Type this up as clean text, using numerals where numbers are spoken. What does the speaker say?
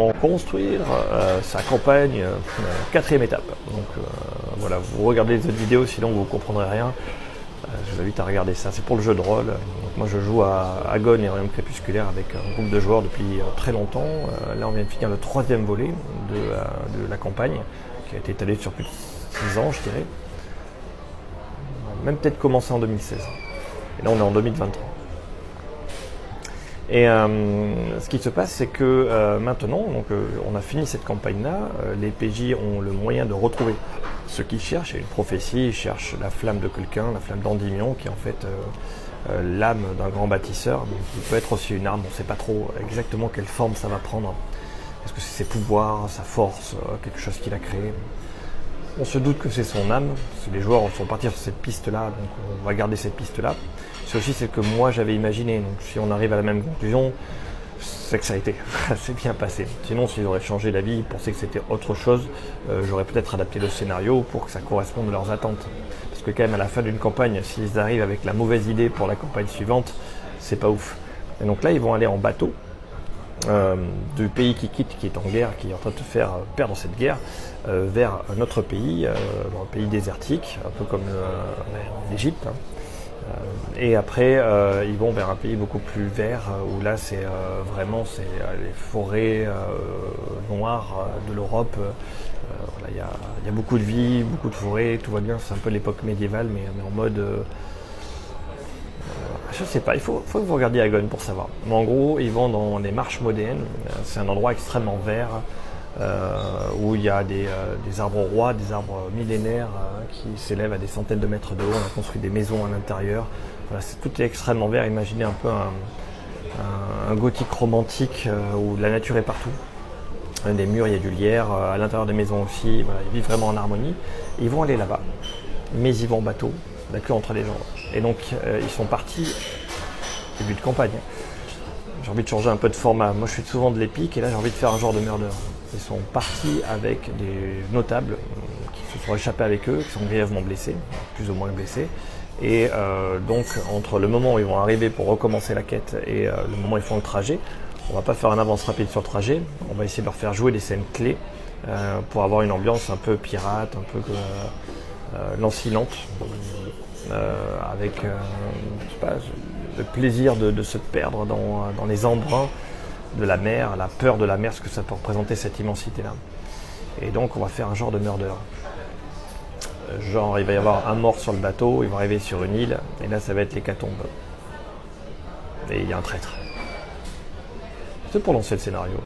comment construire sa campagne, quatrième étape. Donc voilà, vous regardez les autres vidéos, sinon vous ne comprendrez rien. Je vous invite à regarder ça, c'est pour le jeu de rôle. Donc moi je joue à Agon et Royaume Crépusculaire avec un groupe de joueurs depuis très longtemps. Là on vient de finir le 3e volet de la campagne, qui a été étalé sur plus de 6 ans je dirais. On a même peut-être commencé en 2016. Et là on est en 2023. Et ce qui se passe, c'est que maintenant, on a fini cette campagne-là, les PJ ont le moyen de retrouver ce qu'ils cherchent. Il y a une prophétie, ils cherchent la flamme de quelqu'un, la flamme d'Endymion, qui est en fait l'âme d'un grand bâtisseur, donc qui peut être aussi une arme. On ne sait pas trop exactement quelle forme ça va prendre. Est-ce que c'est ses pouvoirs, sa force, quelque chose qu'il a créé? On se doute que c'est son âme, parce que les joueurs sont partis sur cette piste-là, donc on va garder cette piste-là. C'est aussi celle que moi j'avais imaginé, donc si on arrive à la même conclusion, c'est que ça a été, c'est bien passé. Sinon, s'ils auraient changé d'avis, ils pensaient que c'était autre chose, j'aurais peut-être adapté le scénario pour que ça corresponde à leurs attentes. Parce que quand même à la fin d'une campagne, s'ils arrivent avec la mauvaise idée pour la campagne suivante, c'est pas ouf. Et donc là, ils vont aller en bateau, du pays qui quitte, qui est en guerre, qui est en train de te faire perdre cette guerre, vers un autre pays, un pays désertique, un peu comme l'Égypte. Et après, ils vont vers un pays beaucoup plus vert, où là, c'est vraiment les forêts noires de l'Europe. Voilà, il y a beaucoup de vie, beaucoup de forêts, tout va bien. C'est un peu l'époque médiévale, mais en mode... je sais pas, il faut que vous regardiez Agon pour savoir. Mais en gros, ils vont dans les marches modènes. C'est un endroit extrêmement vert, où il y a des arbres rois, des arbres millénaires qui s'élèvent à des centaines de mètres de haut. On a construit des maisons à l'intérieur. Voilà, tout est extrêmement vert. Imaginez un peu un gothique romantique où la nature est partout. Des murs, il y a du lierre, à l'intérieur des maisons aussi. Voilà, ils vivent vraiment en harmonie. Ils vont aller là-bas, mais ils vont en bateau, la queue entre les jambes. Et donc, ils sont partis début de campagne. J'ai envie de changer un peu de format. Moi, je fais souvent de l'épique et là, j'ai envie de faire un genre de murder. Ils sont partis avec des notables qui se sont échappés avec eux, qui sont grièvement blessés, plus ou moins blessés. Et donc, entre le moment où ils vont arriver pour recommencer la quête et le moment où ils font le trajet, on va pas faire un avance rapide sur le trajet. On va essayer de leur faire jouer des scènes clés pour avoir une ambiance un peu pirate, un peu lancinante, avec je sais pas, le plaisir de se perdre dans les embruns de la mer, la peur de la mer, ce que ça peut représenter cette immensité-là. Et donc on va faire un genre de murder. Genre il va y avoir un mort sur le bateau, ils vont arriver sur une île, et là ça va être l'hécatombe. Et il y a un traître. C'est pour lancer le scénario.